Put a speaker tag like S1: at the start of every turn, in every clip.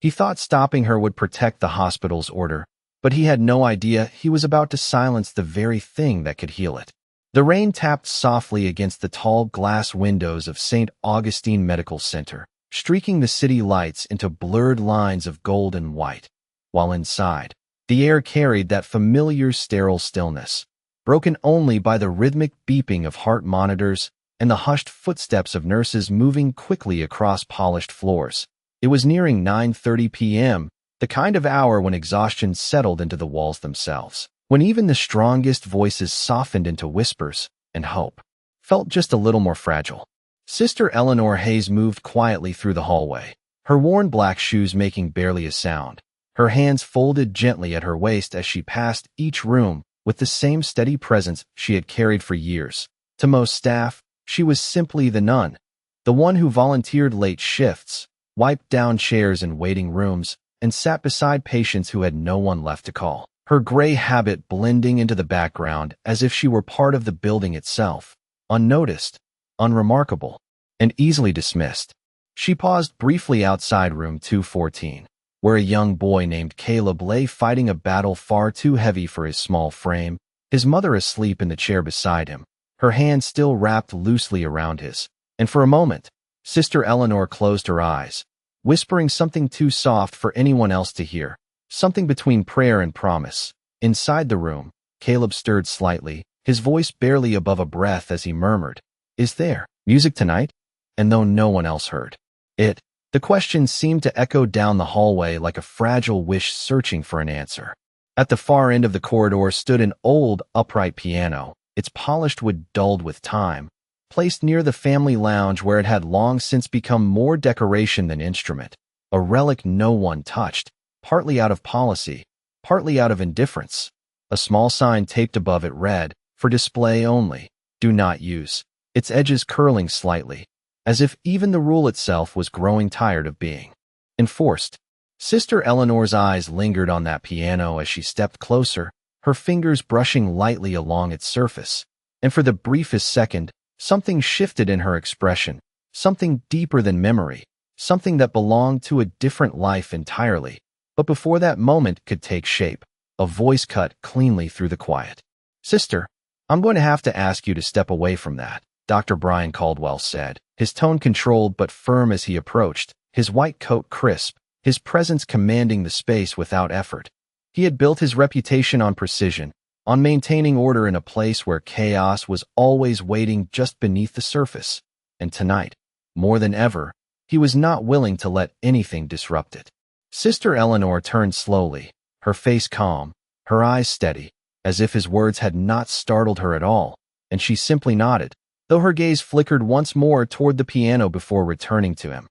S1: He thought stopping her would protect the hospital's order, but he had no idea he was about to silence the very thing that could heal it. The rain tapped softly against the tall glass windows of St. Augustine Medical Center, streaking the city lights into blurred lines of gold and white, while inside, the air carried that familiar sterile stillness, broken only by the rhythmic beeping of heart monitors and the hushed footsteps of nurses moving quickly across polished floors. It was nearing 9:30 p.m., the kind of hour when exhaustion settled into the walls themselves, when even the strongest voices softened into whispers, and hope felt just a little more fragile. Sister Eleanor Hayes moved quietly through the hallway, her worn black shoes making barely a sound, her hands folded gently at her waist as she passed each room with the same steady presence she had carried for years. To most staff, she was simply the nun, the one who volunteered late shifts, wiped down chairs in waiting rooms, and sat beside patients who had no one left to call, her gray habit blending into the background as if she were part of the building itself, unnoticed, unremarkable, and easily dismissed. She paused briefly outside room 214, where a young boy named Caleb lay fighting a battle far too heavy for his small frame, his mother asleep in the chair beside him, her hand still wrapped loosely around his. And for a moment, Sister Eleanor closed her eyes, whispering something too soft for anyone else to hear, something between prayer and promise. Inside the room, Caleb stirred slightly, his voice barely above a breath as he murmured, "Is there music tonight?" And though no one else heard it, the question seemed to echo down the hallway like a fragile wish searching for an answer. At the far end of the corridor stood an old, upright piano, its polished wood dulled with time, placed near the family lounge where it had long since become more decoration than instrument, a relic no one touched, partly out of policy, partly out of indifference. A small sign taped above it read, "For display only, do not use," its edges curling slightly, as if even the rule itself was growing tired of being enforced. Sister Eleanor's eyes lingered on that piano as she stepped closer, her fingers brushing lightly along its surface, and for the briefest second, something shifted in her expression, something deeper than memory, something that belonged to a different life entirely. But before that moment could take shape, a voice cut cleanly through the quiet. "Sister, I'm going to have to ask you to step away from that," Dr. Brian Caldwell said, his tone controlled but firm as he approached, his white coat crisp, his presence commanding the space without effort. He had built his reputation on precision, on maintaining order in a place where chaos was always waiting just beneath the surface. And tonight, more than ever, he was not willing to let anything disrupt it. Sister Eleanor turned slowly, her face calm, her eyes steady, as if his words had not startled her at all, and she simply nodded, though her gaze flickered once more toward the piano before returning to him.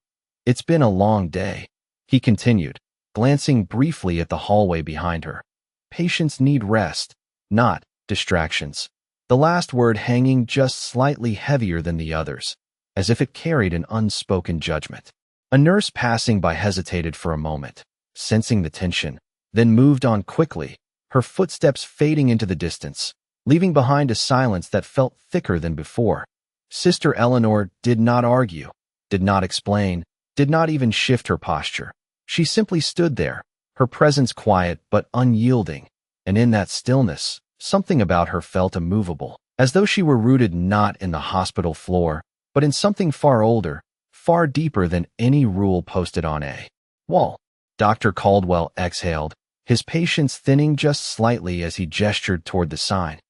S1: "It's been a long day," he continued, glancing briefly at the hallway behind her. "Patients need rest, not distractions." The last word hanging just slightly heavier than the others, as if it carried an unspoken judgment. A nurse passing by hesitated for a moment, sensing the tension, then moved on quickly, her footsteps fading into the distance, leaving behind a silence that felt thicker than before. Sister Eleanor did not argue, did not explain, did not even shift her posture. She simply stood there, her presence quiet but unyielding, and in that stillness, something about her felt immovable, as though she were rooted not in the hospital floor, but in something far older, far deeper than any rule posted on a wall. Dr. Caldwell exhaled, his patience thinning just slightly as he gestured toward the sign.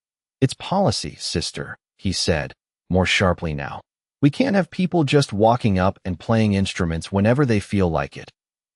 S1: "It's policy, sister," he said, more sharply now. "We can't have people just walking up and playing instruments whenever they feel like it."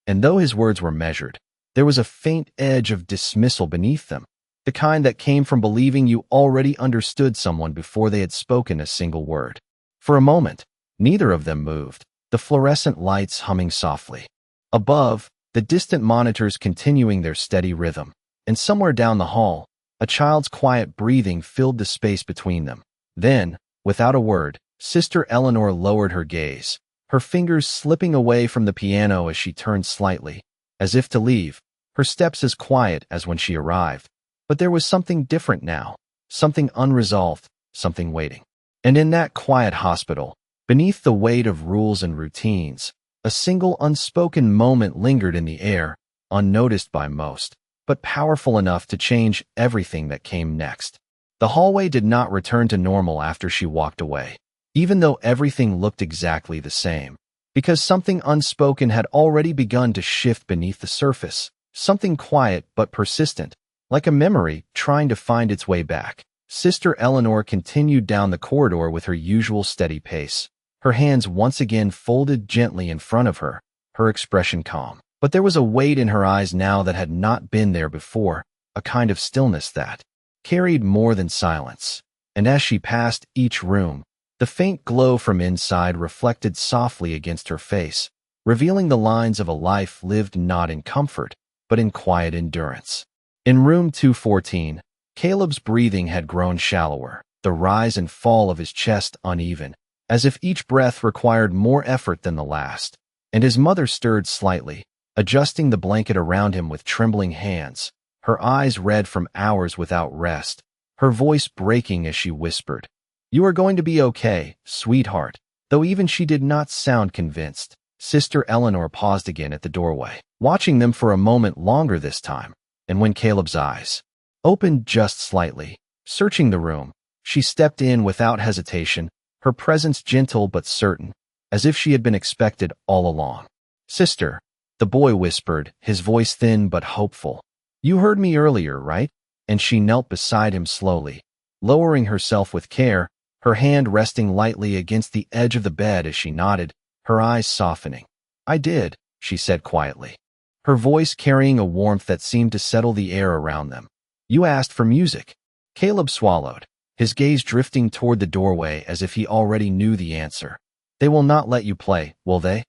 S1: And though his words were measured, there was a faint edge of dismissal beneath them, the kind that came from believing you already understood someone before they had spoken a single word. For a moment, neither of them moved, the fluorescent lights humming softly. Above, the distant monitors continuing their steady rhythm, and somewhere down the hall, a child's quiet breathing filled the space between them. Then, without a word, Sister Eleanor lowered her gaze, her fingers slipping away from the piano as she turned slightly, as if to leave, her steps as quiet as when she arrived. But there was something different now, something unresolved, something waiting. And in that quiet hospital, beneath the weight of rules and routines, A single unspoken moment lingered in the air, unnoticed by most, but powerful enough to change everything that came next. The hallway did not return to normal after she walked away, even though everything looked exactly the same, because something unspoken had already begun to shift beneath the surface, something quiet but persistent, like a memory trying to find its way back. Sister Eleanor continued down the corridor with her usual steady pace, her hands once again folded gently in front of her, her expression calm. But there was a weight in her eyes now that had not been there before, a kind of stillness that carried more than silence. And as she passed each room, the faint glow from inside reflected softly against her face, revealing the lines of a life lived not in comfort, but in quiet endurance. In room 214, Caleb's breathing had grown shallower, the rise and fall of his chest uneven, as if each breath required more effort than the last. And his mother stirred slightly, adjusting the blanket around him with trembling hands, her eyes red from hours without rest, her voice breaking as she whispered, "You are going to be okay, sweetheart." Though even she did not sound convinced, Sister Eleanor paused again at the doorway, watching them for a moment longer this time, and when Caleb's eyes opened just slightly, searching the room, she stepped in without hesitation, her presence gentle but certain, as if she had been expected all along. "Sister," the boy whispered, his voice thin but hopeful. "You heard me earlier, right?" And she knelt beside him slowly, lowering herself with care, her hand resting lightly against the edge of the bed as she nodded, her eyes softening. "I did," she said quietly, her voice carrying a warmth that seemed to settle the air around them. "You asked for music." Caleb swallowed, his gaze drifting toward the doorway as if he already knew the answer. "They will not let you play, will they?"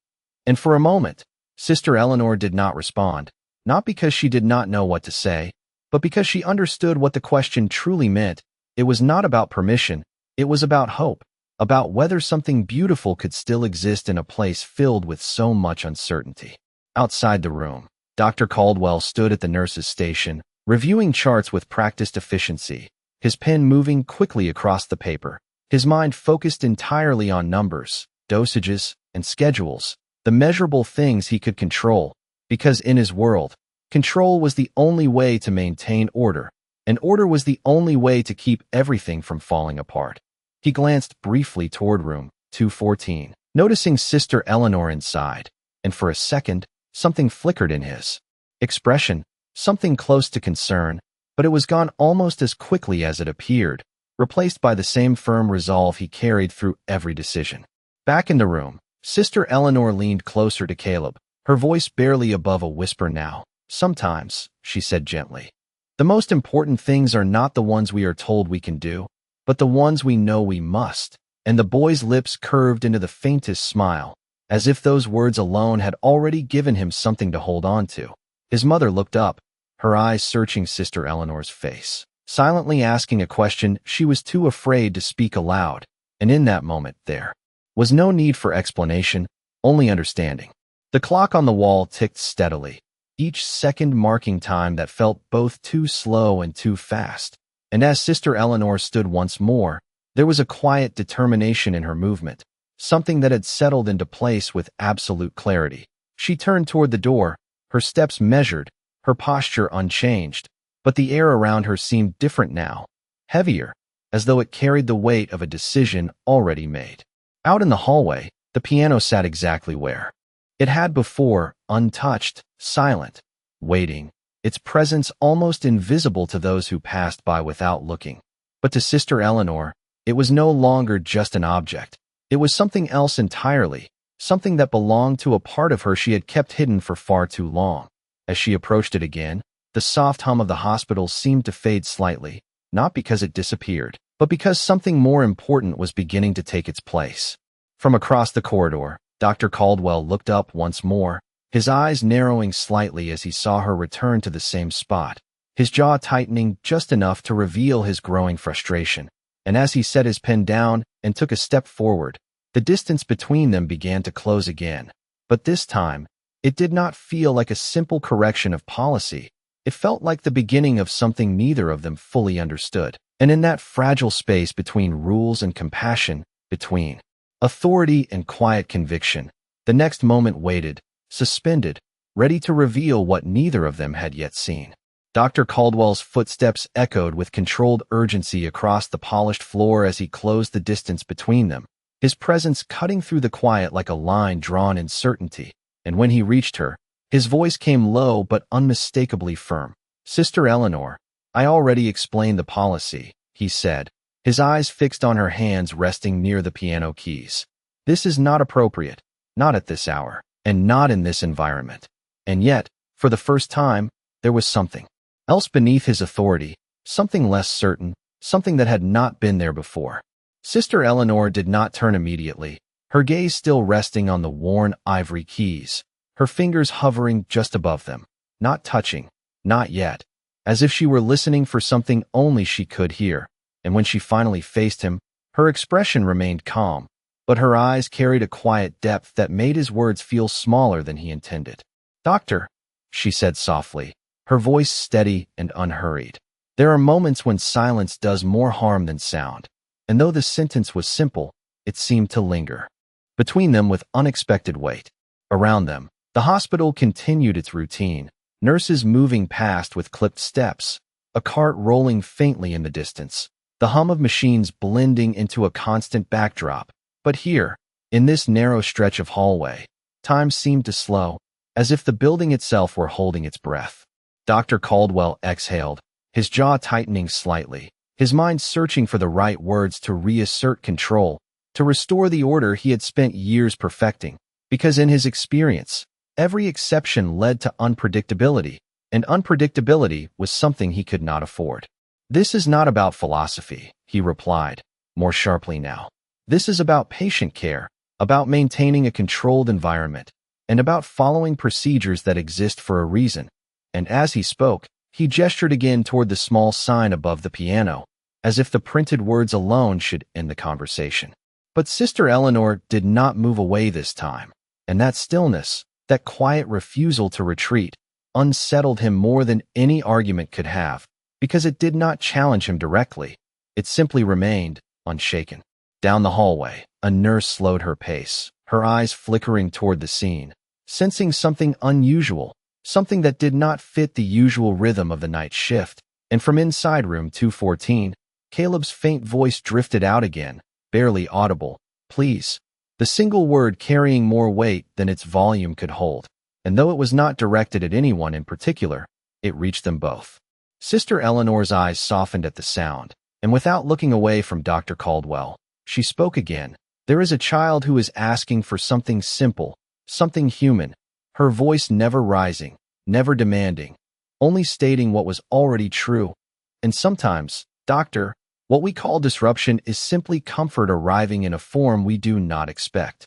S1: And for a moment, Sister Eleanor did not respond, not because she did not know what to say, but because she understood what the question truly meant. It was not about permission, it was about hope, about whether something beautiful could still exist in a place filled with so much uncertainty. Outside the room, Dr. Caldwell stood at the nurse's station, reviewing charts with practiced efficiency, his pen moving quickly across the paper, his mind focused entirely on numbers, dosages, and schedules, the measurable things he could control, because in his world, control was the only way to maintain order, and order was the only way to keep everything from falling apart. He glanced briefly toward room 214, noticing Sister Eleanor inside, and for a second, something flickered in his expression, something close to concern, but it was gone almost as quickly as it appeared, replaced by the same firm resolve he carried through every decision. Back in the room, Sister Eleanor leaned closer to Caleb, her voice barely above a whisper now. "Sometimes," she said gently, "the most important things are not the ones we are told we can do, but the ones we know we must." And the boy's lips curved into the faintest smile, as if those words alone had already given him something to hold on to. His mother looked up, her eyes searching Sister Eleanor's face, silently asking a question she was too afraid to speak aloud, and in that moment there was no need for explanation, only understanding. The clock on the wall ticked steadily, each second marking time that felt both too slow and too fast. And as Sister Eleanor stood once more, there was a quiet determination in her movement, something that had settled into place with absolute clarity. She turned toward the door, her steps measured, her posture unchanged, but the air around her seemed different now, heavier, as though it carried the weight of a decision already made. Out in the hallway, the piano sat exactly where it had before, untouched, silent, waiting, its presence almost invisible to those who passed by without looking. But to Sister Eleanor, it was no longer just an object. It was something else entirely, something that belonged to a part of her she had kept hidden for far too long. As she approached it again, the soft hum of the hospital seemed to fade slightly, not because it disappeared, but because something more important was beginning to take its place. From across the corridor, Dr. Caldwell looked up once more, his eyes narrowing slightly as he saw her return to the same spot, his jaw tightening just enough to reveal his growing frustration. And as he set his pen down and took a step forward, the distance between them began to close again. But this time, it did not feel like a simple correction of policy. It felt like the beginning of something neither of them fully understood. And in that fragile space between rules and compassion, between authority and quiet conviction, The next moment waited, suspended, ready to reveal what neither of them had yet seen. Dr. Caldwell's footsteps echoed with controlled urgency across the polished floor as he closed the distance between them, his presence cutting through the quiet like a line drawn in certainty. And when he reached her, his voice came low but unmistakably firm. "Sister Eleanor, I already explained the policy," he said, his eyes fixed on her hands resting near the piano keys. "This is not appropriate, not at this hour, and not in this environment." And yet, for the first time, there was something else beneath his authority, something less certain, something that had not been there before. Sister Eleanor did not turn immediately, her gaze still resting on the worn ivory keys, her fingers hovering just above them, not touching, not yet, as if she were listening for something only she could hear. And when she finally faced him, her expression remained calm, but her eyes carried a quiet depth that made his words feel smaller than he intended. "Doctor," she said softly, her voice steady and unhurried. "There are moments when silence does more harm than sound," and though the sentence was simple, it seemed to linger between them with unexpected weight. Around them, the hospital continued its routine, nurses moving past with clipped steps, a cart rolling faintly in the distance, the hum of machines blending into a constant backdrop. But here, in this narrow stretch of hallway, time seemed to slow, as if the building itself were holding its breath. Dr. Caldwell exhaled, his jaw tightening slightly, his mind searching for the right words to reassert control, to restore the order he had spent years perfecting, because in his experience, every exception led to unpredictability, and unpredictability was something he could not afford. "This is not about philosophy," he replied, more sharply now. "This is about patient care, about maintaining a controlled environment, and about following procedures that exist for a reason." And as he spoke, he gestured again toward the small sign above the piano, as if the printed words alone should end the conversation. But Sister Eleanor did not move away this time, and that stillness, that quiet refusal to retreat, unsettled him more than any argument could have, because it did not challenge him directly. It simply remained unshaken. Down the hallway, a nurse slowed her pace, her eyes flickering toward the scene, sensing something unusual, something that did not fit the usual rhythm of the night shift. And from inside room 214, Caleb's faint voice drifted out again, barely audible. "Please," the single word carrying more weight than its volume could hold. And though it was not directed at anyone in particular, it reached them both. Sister Eleanor's eyes softened at the sound, and without looking away from Dr. Caldwell, she spoke again. "There is a child who is asking for something simple, something human," her voice never rising, never demanding, only stating what was already true. "And sometimes, doctor, what we call disruption is simply comfort arriving in a form we do not expect."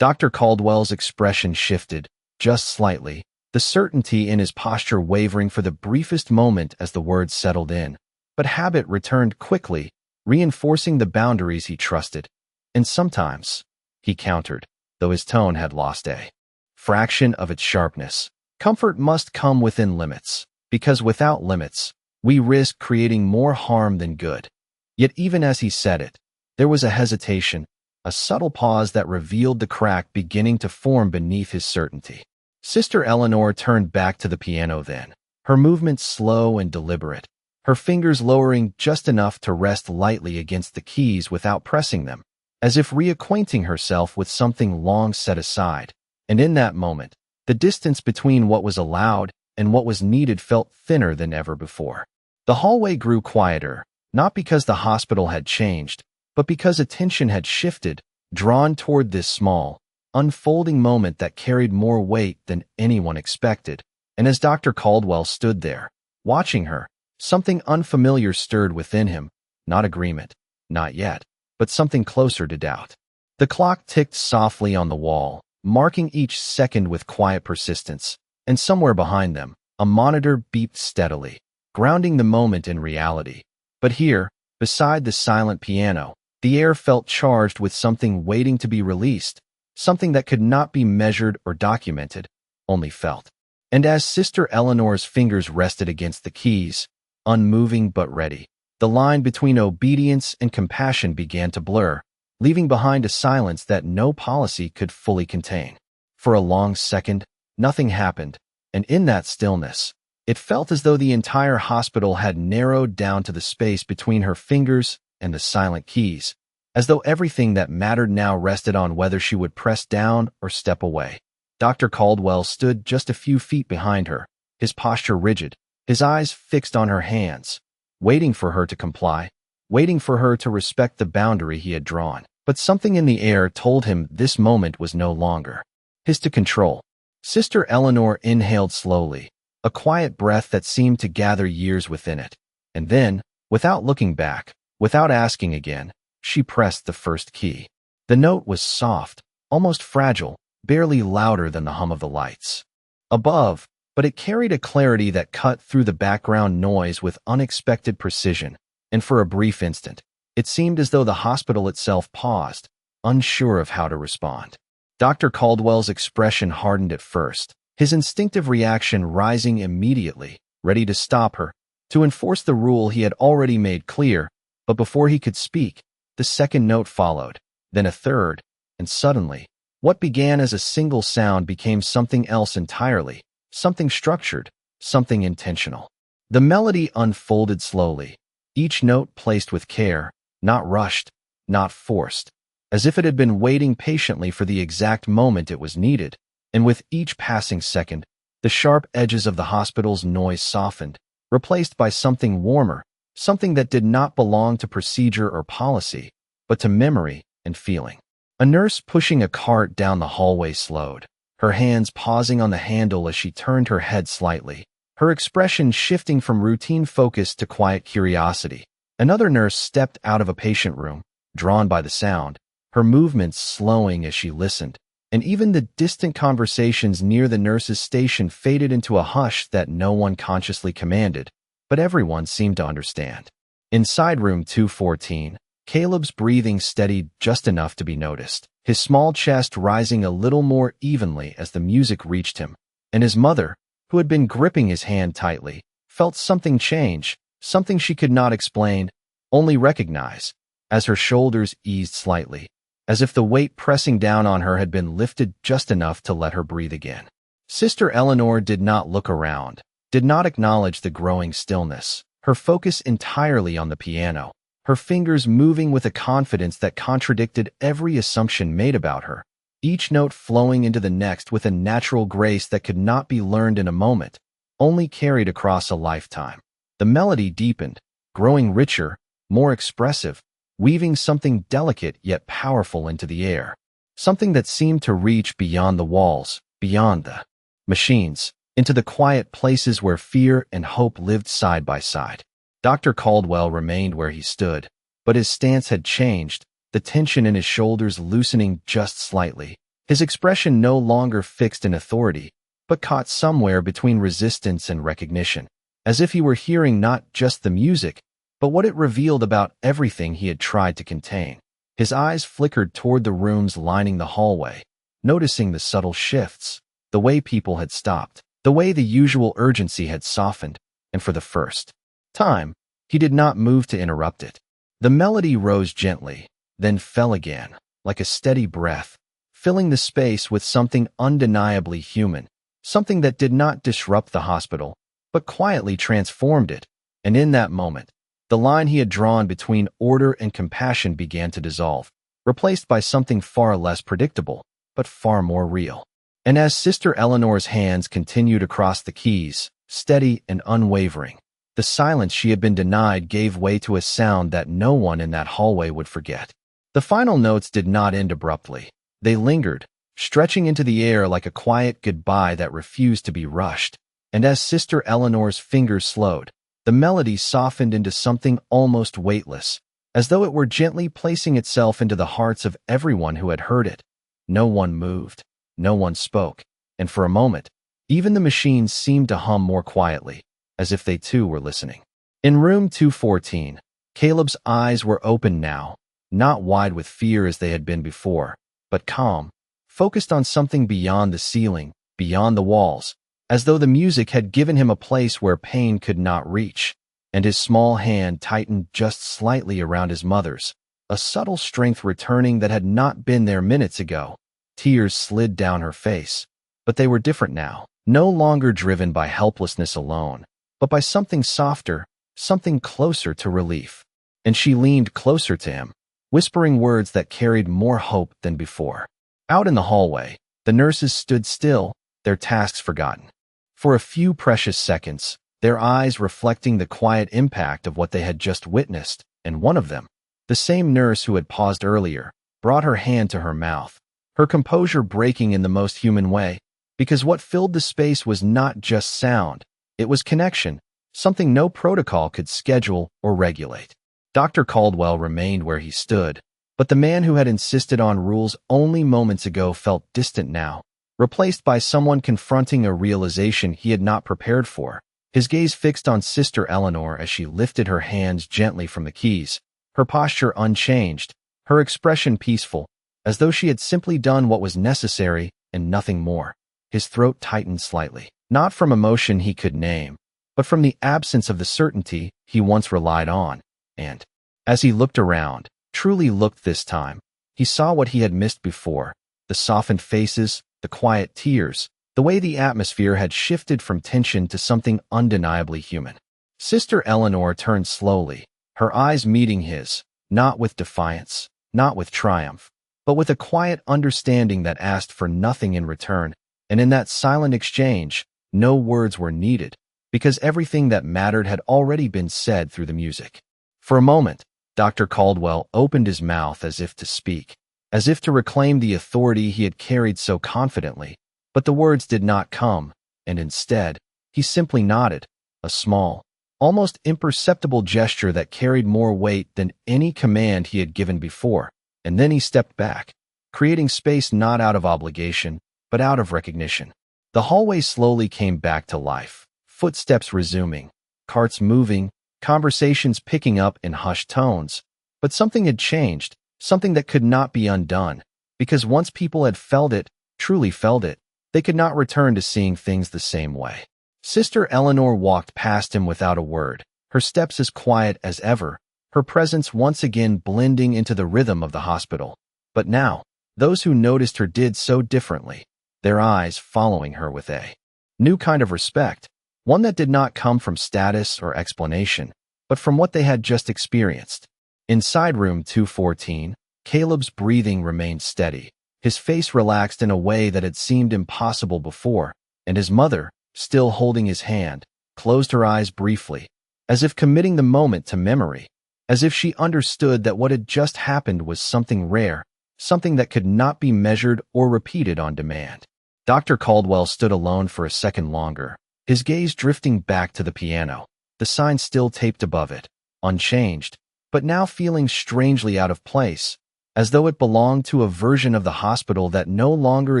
S1: Dr. Caldwell's expression shifted, just slightly, the certainty in his posture wavering for the briefest moment as the words settled in. But habit returned quickly, reinforcing the boundaries he trusted. "And sometimes," he countered, though his tone had lost a fraction of its sharpness, "comfort must come within limits, because without limits, we risk creating more harm than good." Yet even as he said it, there was a hesitation, a subtle pause that revealed the crack beginning to form beneath his certainty. Sister Eleanor turned back to the piano then, her movements slow and deliberate, her fingers lowering just enough to rest lightly against the keys without pressing them, as if reacquainting herself with something long set aside. And in that moment, the distance between what was allowed and what was needed felt thinner than ever before. The hallway grew quieter, not because the hospital had changed, but because attention had shifted, drawn toward this small, unfolding moment that carried more weight than anyone expected. And as Dr. Caldwell stood there, watching her, something unfamiliar stirred within him, not agreement, not yet, but something closer to doubt. The clock ticked softly on the wall, marking each second with quiet persistence, and somewhere behind them, a monitor beeped steadily, grounding the moment in reality. But here, beside the silent piano, the air felt charged with something waiting to be released, something that could not be measured or documented, only felt. And as Sister Eleanor's fingers rested against the keys, unmoving but ready, the line between obedience and compassion began to blur, leaving behind a silence that no policy could fully contain. For a long second, nothing happened, and in that stillness, it felt as though the entire hospital had narrowed down to the space between her fingers and the silent keys, as though everything that mattered now rested on whether she would press down or step away. Dr. Caldwell stood just a few feet behind her, his posture rigid, his eyes fixed on her hands, waiting for her to comply, waiting for her to respect the boundary he had drawn. But something in the air told him this moment was no longer his to control. Sister Eleanor inhaled slowly, a quiet breath that seemed to gather years within it. And then, without looking back, without asking again, she pressed the first key. The note was soft, almost fragile, barely louder than the hum of the lights above, but it carried a clarity that cut through the background noise with unexpected precision, and for a brief instant, it seemed as though the hospital itself paused, unsure of how to respond. Dr. Caldwell's expression hardened at first, his instinctive reaction rising immediately, ready to stop her, to enforce the rule he had already made clear. But before he could speak, the second note followed, then a third, and suddenly, what began as a single sound became something else entirely, something structured, something intentional. The melody unfolded slowly, each note placed with care, not rushed, not forced, as if it had been waiting patiently for the exact moment it was needed. And with each passing second, the sharp edges of the hospital's noise softened, replaced by something warmer, something that did not belong to procedure or policy, but to memory and feeling. A nurse pushing a cart down the hallway slowed, her hands pausing on the handle as she turned her head slightly, her expression shifting from routine focus to quiet curiosity. Another nurse stepped out of a patient room, drawn by the sound, her movements slowing as she listened, and even the distant conversations near the nurse's station faded into a hush that no one consciously commanded, but everyone seemed to understand. Inside room 214, Caleb's breathing steadied just enough to be noticed, his small chest rising a little more evenly as the music reached him, and his mother, who had been gripping his hand tightly, felt something change, something she could not explain, only recognize, as her shoulders eased slightly, as if the weight pressing down on her had been lifted just enough to let her breathe again. Sister Eleanor did not look around, did not acknowledge the growing stillness, her focus entirely on the piano, her fingers moving with a confidence that contradicted every assumption made about her, each note flowing into the next with a natural grace that could not be learned in a moment, only carried across a lifetime. The melody deepened, growing richer, more expressive, weaving something delicate yet powerful into the air, something that seemed to reach beyond the walls, beyond the machines, into the quiet places where fear and hope lived side by side. Dr. Caldwell remained where he stood, but his stance had changed, the tension in his shoulders loosening just slightly, his expression no longer fixed in authority, but caught somewhere between resistance and recognition, as if he were hearing not just the music, but what it revealed about everything he had tried to contain. His eyes flickered toward the rooms lining the hallway, noticing the subtle shifts, the way people had stopped, the way the usual urgency had softened, and for the first time, he did not move to interrupt it. The melody rose gently, then fell again, like a steady breath, filling the space with something undeniably human, something that did not disrupt the hospital, but quietly transformed it. And in that moment, the line he had drawn between order and compassion began to dissolve, replaced by something far less predictable, but far more real. And as Sister Eleanor's hands continued across the keys, steady and unwavering, the silence she had been denied gave way to a sound that no one in that hallway would forget. The final notes did not end abruptly. They lingered, stretching into the air like a quiet goodbye that refused to be rushed. And as Sister Eleanor's fingers slowed, the melody softened into something almost weightless, as though it were gently placing itself into the hearts of everyone who had heard it. No one moved, no one spoke, and for a moment, even the machines seemed to hum more quietly, as if they too were listening. In room 214, Caleb's eyes were open now, not wide with fear as they had been before, but calm, focused on something beyond the ceiling, beyond the walls, as though the music had given him a place where pain could not reach, and his small hand tightened just slightly around his mother's, a subtle strength returning that had not been there minutes ago. Tears slid down her face, but they were different now, no longer driven by helplessness alone, but by something softer, something closer to relief. And she leaned closer to him, whispering words that carried more hope than before. Out in the hallway, the nurses stood still, their tasks forgotten. For a few precious seconds, their eyes reflecting the quiet impact of what they had just witnessed, and one of them, the same nurse who had paused earlier, brought her hand to her mouth, her composure breaking in the most human way, because what filled the space was not just sound, it was connection, something no protocol could schedule or regulate. Dr. Caldwell remained where he stood, but the man who had insisted on rules only moments ago felt distant now, replaced by someone confronting a realization he had not prepared for. His gaze fixed on Sister Eleanor as she lifted her hands gently from the keys, her posture unchanged, her expression peaceful, as though she had simply done what was necessary and nothing more. His throat tightened slightly, not from emotion he could name, but from the absence of the certainty he once relied on. And, as he looked around, truly looked this time, he saw what he had missed before, the softened faces, the quiet tears, the way the atmosphere had shifted from tension to something undeniably human. Sister Eleanor turned slowly, her eyes meeting his, not with defiance, not with triumph, but with a quiet understanding that asked for nothing in return, and in that silent exchange, no words were needed, because everything that mattered had already been said through the music. For a moment, Dr. Caldwell opened his mouth as if to speak, as if to reclaim the authority he had carried so confidently, but the words did not come, and instead, he simply nodded, a small, almost imperceptible gesture that carried more weight than any command he had given before, and then he stepped back, creating space not out of obligation, but out of recognition. The hallway slowly came back to life, footsteps resuming, carts moving, conversations picking up in hushed tones, but something had changed, something that could not be undone, because once people had felt it, truly felt it, they could not return to seeing things the same way. Sister Eleanor walked past him without a word, her steps as quiet as ever, her presence once again blending into the rhythm of the hospital. But now, those who noticed her did so differently, their eyes following her with a new kind of respect, one that did not come from status or explanation, but from what they had just experienced. Inside room 214, Caleb's breathing remained steady, his face relaxed in a way that had seemed impossible before, and his mother, still holding his hand, closed her eyes briefly, as if committing the moment to memory, as if she understood that what had just happened was something rare, something that could not be measured or repeated on demand. Dr. Caldwell stood alone for a second longer, his gaze drifting back to the piano, the sign still taped above it, unchanged, but now feeling strangely out of place, as though it belonged to a version of the hospital that no longer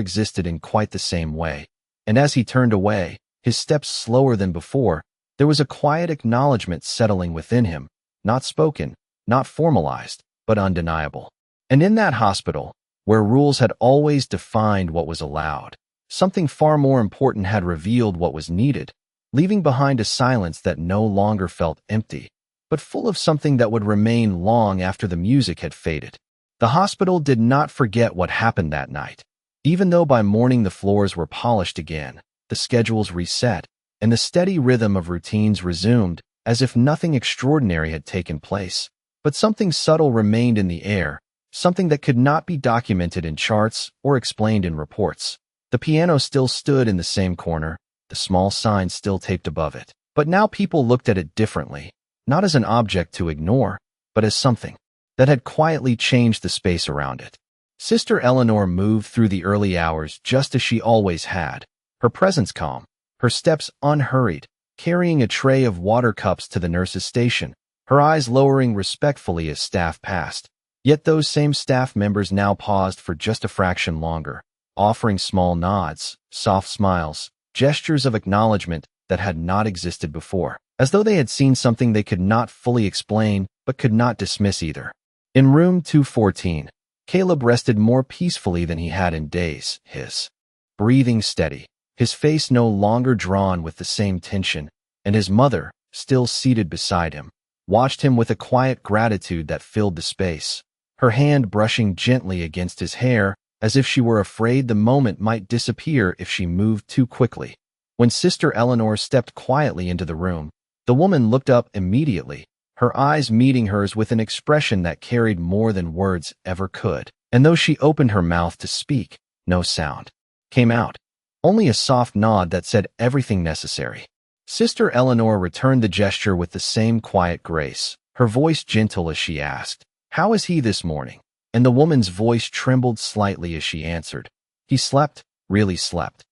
S1: existed in quite the same way. And as he turned away, his steps slower than before, there was a quiet acknowledgement settling within him, not spoken, not formalized, but undeniable. And in that hospital, where rules had always defined what was allowed, something far more important had revealed what was needed, leaving behind a silence that no longer felt empty, but full of something that would remain long after the music had faded. The hospital did not forget what happened that night. Even though by morning the floors were polished again, the schedules reset, and the steady rhythm of routines resumed, as if nothing extraordinary had taken place. But something subtle remained in the air, something that could not be documented in charts or explained in reports. The piano still stood in the same corner, the small sign still taped above it. But now people looked at it differently, not as an object to ignore, but as something that had quietly changed the space around it. Sister Eleanor moved through the early hours just as she always had, her presence calm, her steps unhurried, carrying a tray of water cups to the nurse's station, her eyes lowering respectfully as staff passed. Yet those same staff members now paused for just a fraction longer, offering small nods, soft smiles, gestures of acknowledgement that had not existed before, as though they had seen something they could not fully explain but could not dismiss either. In room 214, Caleb rested more peacefully than he had in days, his breathing steady, his face no longer drawn with the same tension, and his mother, still seated beside him, watched him with a quiet gratitude that filled the space, her hand brushing gently against his hair, as if she were afraid the moment might disappear if she moved too quickly. When Sister Eleanor stepped quietly into the room, the woman looked up immediately, her eyes meeting hers with an expression that carried more than words ever could. And though she opened her mouth to speak, no sound came out, only a soft nod that said everything necessary. Sister Eleanor returned the gesture with the same quiet grace, her voice gentle as she asked, "How is he this morning?" And the woman's voice trembled slightly as she answered, "He slept, really slept."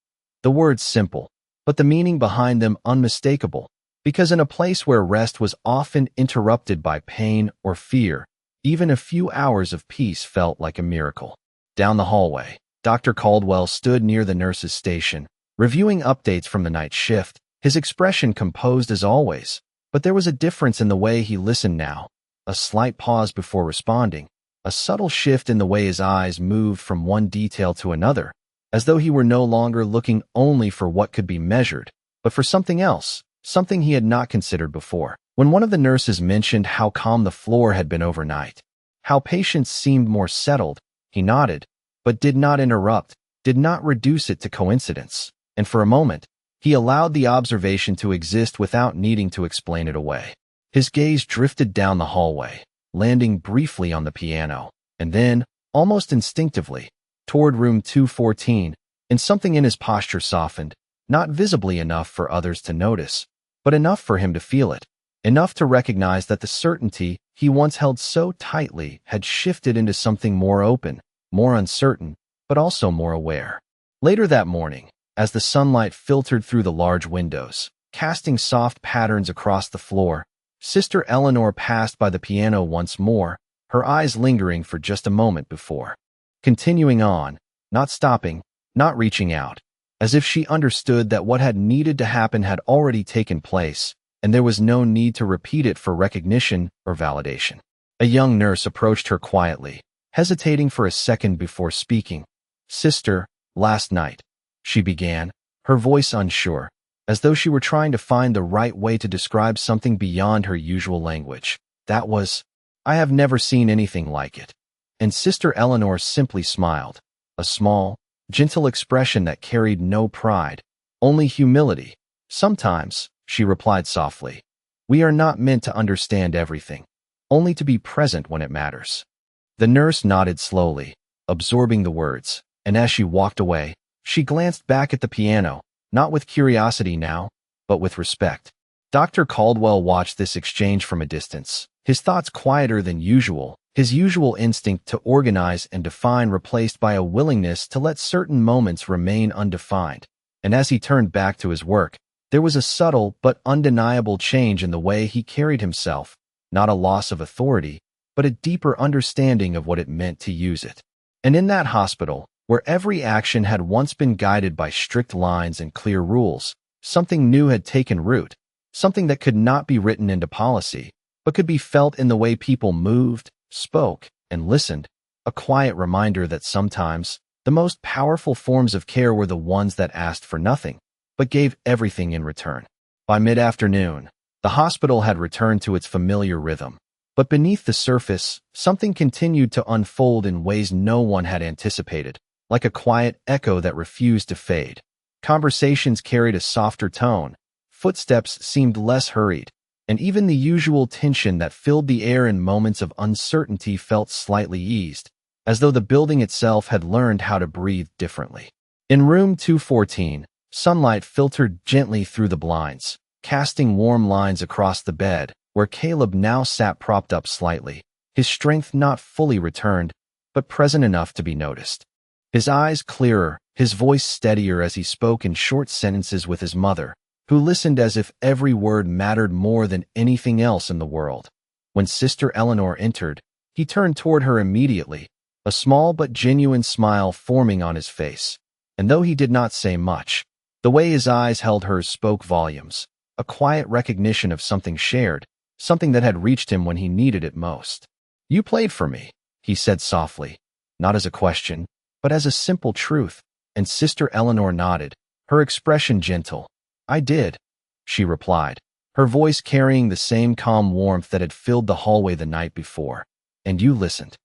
S1: The words simple, but the meaning behind them unmistakable, because in a place where rest was often interrupted by pain or fear, even a few hours of peace felt like a miracle. Down the hallway, Dr. Caldwell stood near the nurse's station, reviewing updates from the night shift, his expression composed as always, but there was a difference in the way he listened now, a slight pause before responding, a subtle shift in the way his eyes moved from one detail to another, as though he were no longer looking only for what could be measured, but for something else, something he had not considered before. When one of the nurses mentioned how calm the floor had been overnight, how patients seemed more settled, he nodded, but did not interrupt, did not reduce it to coincidence, and for a moment, he allowed the observation to exist without needing to explain it away. His gaze drifted down the hallway, landing briefly on the piano, and then, almost instinctively, toward room 214, and something in his posture softened, not visibly enough for others to notice, but enough for him to feel it, enough to recognize that the certainty he once held so tightly had shifted into something more open, more uncertain, but also more aware. Later that morning, as the sunlight filtered through the large windows, casting soft patterns across the floor, Sister Eleanor passed by the piano once more, her eyes lingering for just a moment before continuing on, not stopping, not reaching out, as if she understood that what had needed to happen had already taken place, and there was no need to repeat it for recognition or validation. A young nurse approached her quietly, hesitating for a second before speaking. "Sister, last night," she began, her voice unsure, as though she were trying to find the right way to describe something beyond her usual language. I have never seen anything like it." And Sister Eleanor simply smiled, a small, gentle expression that carried no pride, only humility. "Sometimes," she replied softly, "we are not meant to understand everything, only to be present when it matters." The nurse nodded slowly, absorbing the words, and as she walked away, she glanced back at the piano, not with curiosity now, but with respect. Dr. Caldwell watched this exchange from a distance, his thoughts quieter than usual, his usual instinct to organize and define replaced by a willingness to let certain moments remain undefined. And as he turned back to his work, there was a subtle but undeniable change in the way he carried himself, not a loss of authority, but a deeper understanding of what it meant to use it. And in that hospital, where every action had once been guided by strict lines and clear rules, something new had taken root, something that could not be written into policy, but could be felt in the way people moved, spoke, and listened, a quiet reminder that sometimes the most powerful forms of care were the ones that asked for nothing, but gave everything in return. By mid-afternoon, the hospital had returned to its familiar rhythm, but beneath the surface, something continued to unfold in ways no one had anticipated, like a quiet echo that refused to fade. Conversations carried a softer tone, footsteps seemed less hurried, and even the usual tension that filled the air in moments of uncertainty felt slightly eased, as though the building itself had learned how to breathe differently. In room 214, sunlight filtered gently through the blinds, casting warm lines across the bed, where Caleb now sat propped up slightly, his strength not fully returned, but present enough to be noticed. His eyes clearer, his voice steadier as he spoke in short sentences with his mother, who listened as if every word mattered more than anything else in the world. When Sister Eleanor entered, he turned toward her immediately, a small but genuine smile forming on his face. And though he did not say much, the way his eyes held hers spoke volumes, a quiet recognition of something shared, something that had reached him when he needed it most. "You played for me," he said softly, not as a question, but as a simple truth, and Sister Eleanor nodded, her expression gentle. "I did," she replied, her voice carrying the same calm warmth that had filled the hallway the night before. "And you listened."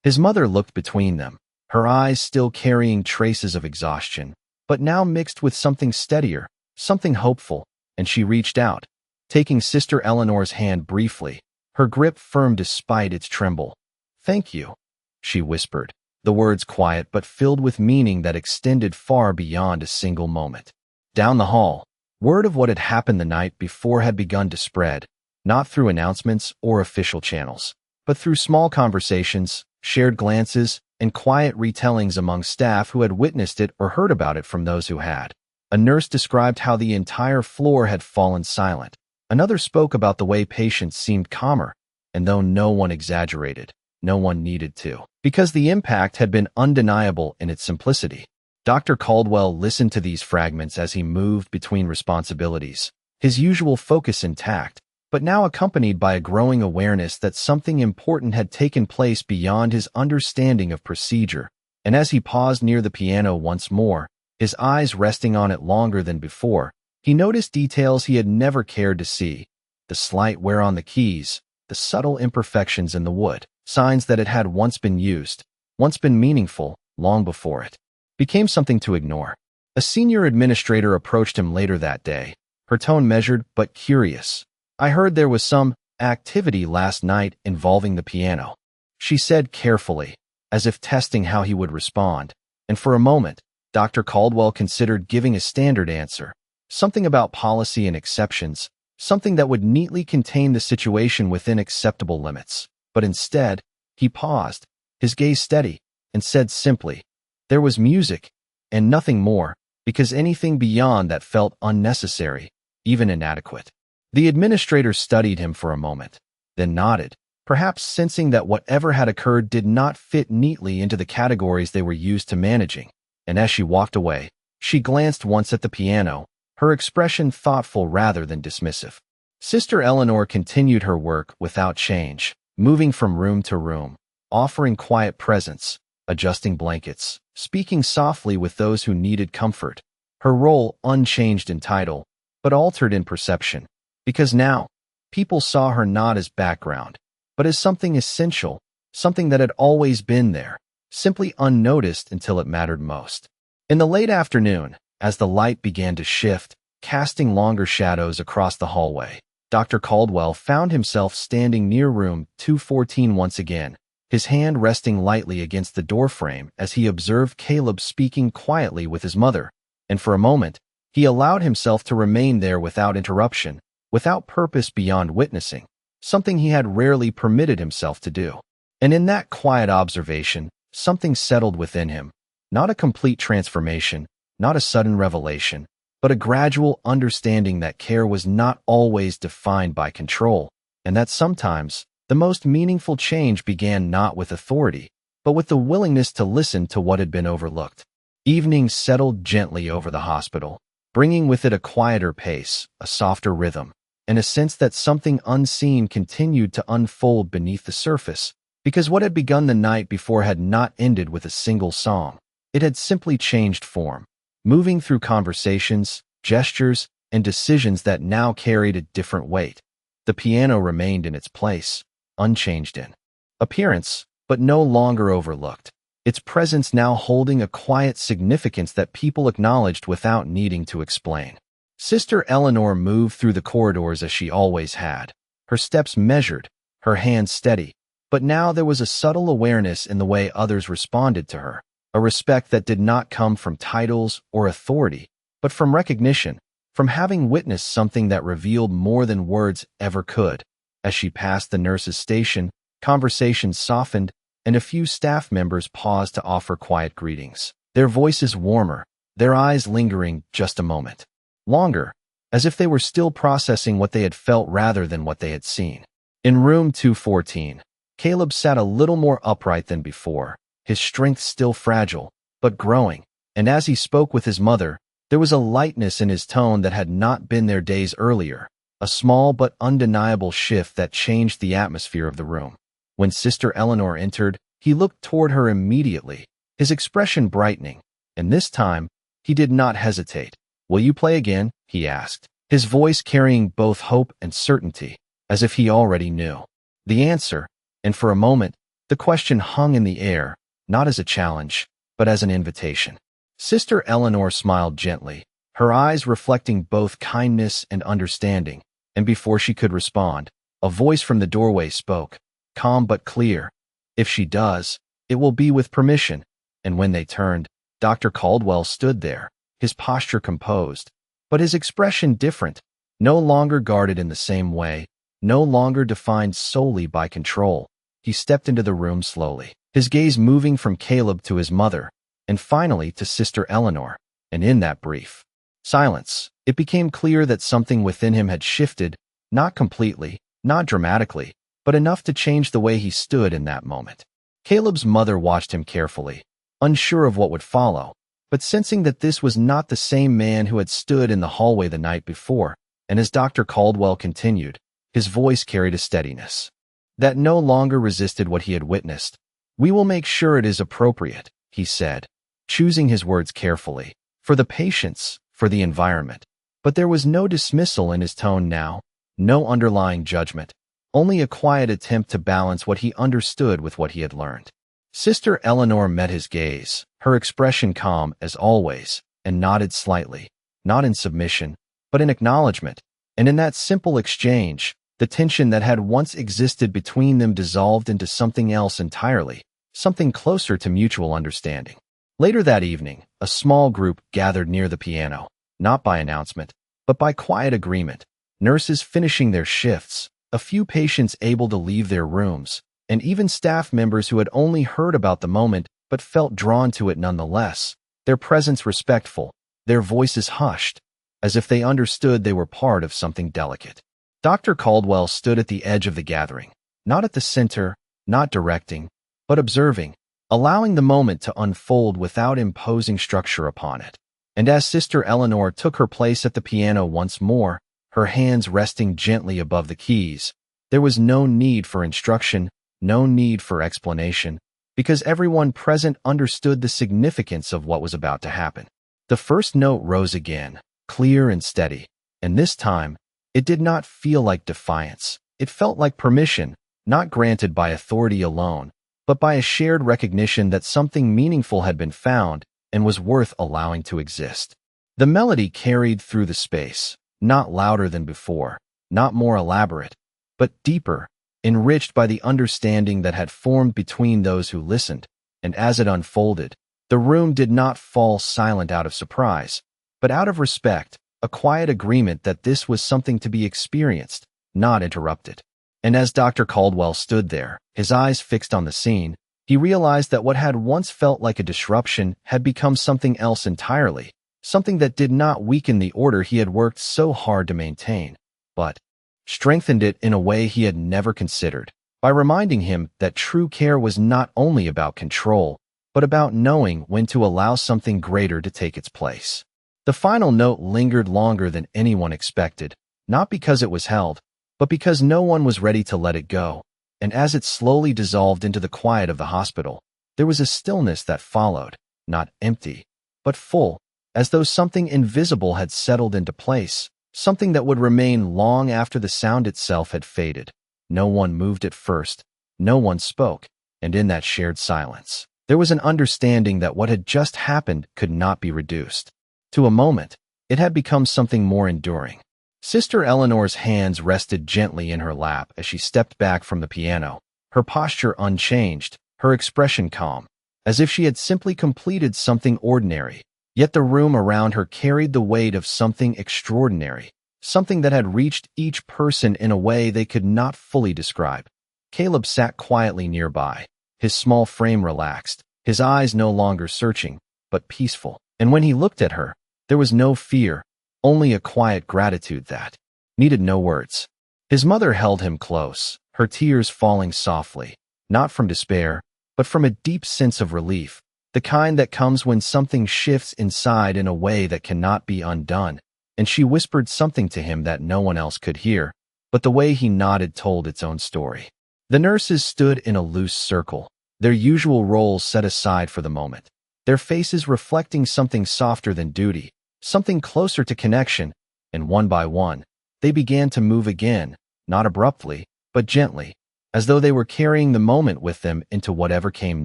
S1: His mother looked between them, her eyes still carrying traces of exhaustion, but now mixed with something steadier, something hopeful, and she reached out, taking Sister Eleanor's hand briefly, her grip firm despite its tremble. "Thank you," she whispered, the words quiet but filled with meaning that extended far beyond a single moment. Down the hall, word of what had happened the night before had begun to spread, not through announcements or official channels, but through small conversations, shared glances, and quiet retellings among staff who had witnessed it or heard about it from those who had. A nurse described how the entire floor had fallen silent. Another spoke about the way patients seemed calmer, and though no one exaggerated, no one needed to, because the impact had been undeniable in its simplicity. Dr. Caldwell listened to these fragments as he moved between responsibilities, his usual focus intact, but now accompanied by a growing awareness that something important had taken place beyond his understanding of procedure. And as he paused near the piano once more, his eyes resting on it longer than before, he noticed details he had never cared to see: the slight wear on the keys, the subtle imperfections in the wood, signs that it had once been used, once been meaningful, long before it became something to ignore. A senior administrator approached him later that day, her tone measured but curious. "I heard there was some activity last night involving the piano," she said carefully, as if testing how he would respond. And for a moment, Dr. Caldwell considered giving a standard answer, something about policy and exceptions, something that would neatly contain the situation within acceptable limits. But instead, he paused, his gaze steady, and said simply, "There was music, and nothing more, because anything beyond that felt unnecessary, even inadequate." The administrator studied him for a moment, then nodded, perhaps sensing that whatever had occurred did not fit neatly into the categories they were used to managing. And as she walked away, she glanced once at the piano, her expression thoughtful rather than dismissive. Sister Eleanor continued her work without change, moving from room to room, offering quiet presence, adjusting blankets, speaking softly with those who needed comfort. Her role unchanged in title, but altered in perception, because now, people saw her not as background, but as something essential, something that had always been there, simply unnoticed until it mattered most. In the late afternoon, as the light began to shift, casting longer shadows across the hallway, Dr. Caldwell found himself standing near room 214 once again, his hand resting lightly against the doorframe as he observed Caleb speaking quietly with his mother. And for a moment, he allowed himself to remain there without interruption, without purpose beyond witnessing, something he had rarely permitted himself to do. And in that quiet observation, something settled within him, not a complete transformation, not a sudden revelation, but a gradual understanding that care was not always defined by control, and that sometimes the most meaningful change began not with authority, but with the willingness to listen to what had been overlooked. Evening settled gently over the hospital, bringing with it a quieter pace, a softer rhythm, and a sense that something unseen continued to unfold beneath the surface, because what had begun the night before had not ended with a single song. It had simply changed form, moving through conversations, gestures, and decisions that now carried a different weight. The piano remained in its place, unchanged in appearance, but no longer overlooked, its presence now holding a quiet significance that people acknowledged without needing to explain. Sister Eleanor moved through the corridors as she always had, her steps measured, her hands steady, but now there was a subtle awareness in the way others responded to her, a respect that did not come from titles or authority, but from recognition, from having witnessed something that revealed more than words ever could. As she passed the nurse's station, conversations softened, and a few staff members paused to offer quiet greetings, their voices warmer, their eyes lingering just a moment longer, as if they were still processing what they had felt rather than what they had seen. In room 214, Caleb sat a little more upright than before, his strength still fragile, but growing, and as he spoke with his mother, there was a lightness in his tone that had not been there days earlier, a small but undeniable shift that changed the atmosphere of the room. When Sister Eleanor entered, he looked toward her immediately, his expression brightening, and this time, he did not hesitate. "Will you play again?" he asked, his voice carrying both hope and certainty, as if he already knew the answer, and for a moment, the question hung in the air, not as a challenge, but as an invitation. Sister Eleanor smiled gently, her eyes reflecting both kindness and understanding, and before she could respond, a voice from the doorway spoke, calm but clear. "If she does, it will be with permission." And when they turned, Dr. Caldwell stood there, his posture composed, but his expression different, no longer guarded in the same way, no longer defined solely by control. He stepped into the room slowly, his gaze moving from Caleb to his mother, and finally to Sister Eleanor. And in that brief silence, it became clear that something within him had shifted, not completely, not dramatically, but enough to change the way he stood in that moment. Caleb's mother watched him carefully, unsure of what would follow, but sensing that this was not the same man who had stood in the hallway the night before. And as Dr. Caldwell continued, his voice carried a steadiness that no longer resisted what he had witnessed. "We will make sure it is appropriate," he said, choosing his words carefully, "for the patients, for the environment." But there was no dismissal in his tone now, no underlying judgment, only a quiet attempt to balance what he understood with what he had learned. Sister Eleanor met his gaze, her expression calm as always, and nodded slightly, not in submission, but in acknowledgement. And in that simple exchange, the tension that had once existed between them dissolved into something else entirely, something closer to mutual understanding. Later that evening, a small group gathered near the piano, not by announcement, but by quiet agreement. Nurses finishing their shifts, a few patients able to leave their rooms, and even staff members who had only heard about the moment but felt drawn to it nonetheless, their presence respectful, their voices hushed, as if they understood they were part of something delicate. Dr. Caldwell stood at the edge of the gathering, not at the center, not directing, but observing, allowing the moment to unfold without imposing structure upon it. And as Sister Eleanor took her place at the piano once more, her hands resting gently above the keys, there was no need for instruction, no need for explanation, because everyone present understood the significance of what was about to happen. The first note rose again, clear and steady, and this time, it did not feel like defiance. It felt like permission, not granted by authority alone, but by a shared recognition that something meaningful had been found and was worth allowing to exist. The melody carried through the space, not louder than before, not more elaborate, but deeper, enriched by the understanding that had formed between those who listened. And as it unfolded, the room did not fall silent out of surprise, but out of respect, a quiet agreement that this was something to be experienced, not interrupted. And as Dr. Caldwell stood there, his eyes fixed on the scene, he realized that what had once felt like a disruption had become something else entirely, something that did not weaken the order he had worked so hard to maintain, but strengthened it in a way he had never considered, by reminding him that true care was not only about control, but about knowing when to allow something greater to take its place. The final note lingered longer than anyone expected, not because it was held, but because no one was ready to let it go. And as it slowly dissolved into the quiet of the hospital, there was a stillness that followed, not empty, but full, as though something invisible had settled into place, something that would remain long after the sound itself had faded. No one moved at first, no one spoke, and in that shared silence, there was an understanding that what had just happened could not be reduced to a moment. It had become something more enduring. Sister Eleanor's hands rested gently in her lap as she stepped back from the piano, her posture unchanged, her expression calm, as if she had simply completed something ordinary. Yet the room around her carried the weight of something extraordinary, something that had reached each person in a way they could not fully describe. Caleb sat quietly nearby, his small frame relaxed, his eyes no longer searching, but peaceful. And when he looked at her, there was no fear, only a quiet gratitude that needed no words. His mother held him close, her tears falling softly, not from despair, but from a deep sense of relief, the kind that comes when something shifts inside in a way that cannot be undone. And she whispered something to him that no one else could hear, but the way he nodded told its own story. The nurses stood in a loose circle, their usual roles set aside for the moment, their faces reflecting something softer than duty, something closer to connection, and one by one, they began to move again, not abruptly, but gently, as though they were carrying the moment with them into whatever came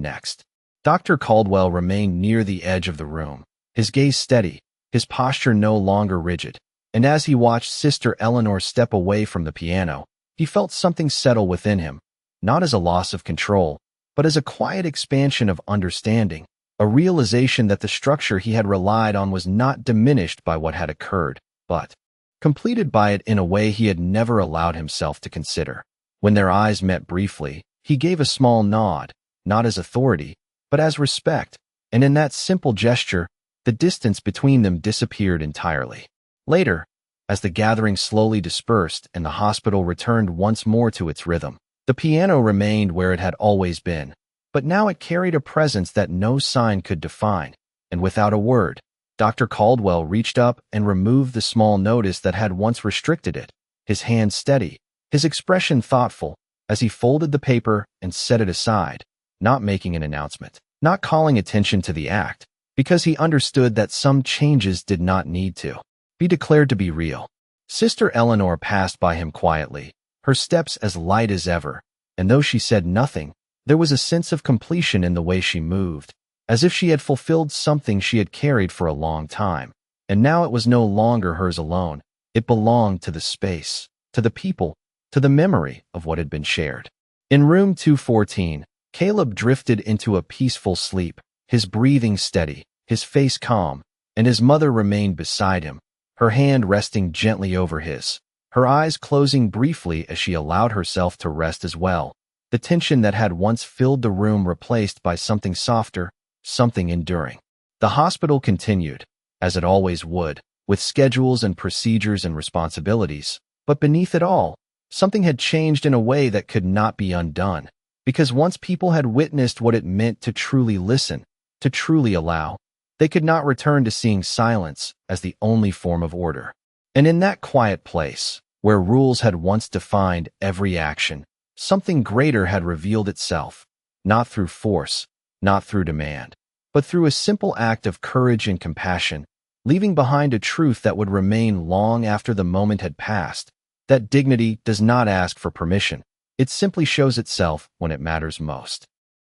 S1: next. Dr. Caldwell remained near the edge of the room, his gaze steady, his posture no longer rigid. And as he watched Sister Eleanor step away from the piano, he felt something settle within him, not as a loss of control, but as a quiet expansion of understanding, a realization that the structure he had relied on was not diminished by what had occurred, but completed by it in a way he had never allowed himself to consider. When their eyes met briefly, he gave a small nod, not as authority, but as respect, and in that simple gesture, the distance between them disappeared entirely. Later, as the gathering slowly dispersed and the hospital returned once more to its rhythm, the piano remained where it had always been, but now it carried a presence that no sign could define, and without a word, Dr. Caldwell reached up and removed the small notice that had once restricted it, his hand steady, his expression thoughtful, as he folded the paper and set it aside, not making an announcement, not calling attention to the act, because he understood that some changes did not need to be declared to be real. Sister Eleanor passed by him quietly, her steps as light as ever, and though she said nothing, there was a sense of completion in the way she moved, as if she had fulfilled something she had carried for a long time, and now it was no longer hers alone. It belonged to the space, to the people, to the memory of what had been shared. In room 214, Caleb drifted into a peaceful sleep, his breathing steady, his face calm, and his mother remained beside him, her hand resting gently over his, her eyes closing briefly as she allowed herself to rest as well, the tension that had once filled the room replaced by something softer, something enduring. The hospital continued, as it always would, with schedules and procedures and responsibilities, but beneath it all, something had changed in a way that could not be undone, because once people had witnessed what it meant to truly listen, to truly allow, they could not return to seeing silence as the only form of order. And in that quiet place, where rules had once defined every action, something greater had revealed itself, not through force, not through demand, but through a simple act of courage and compassion, leaving behind a truth that would remain long after the moment had passed, that dignity does not ask for permission. It simply shows itself when it matters most.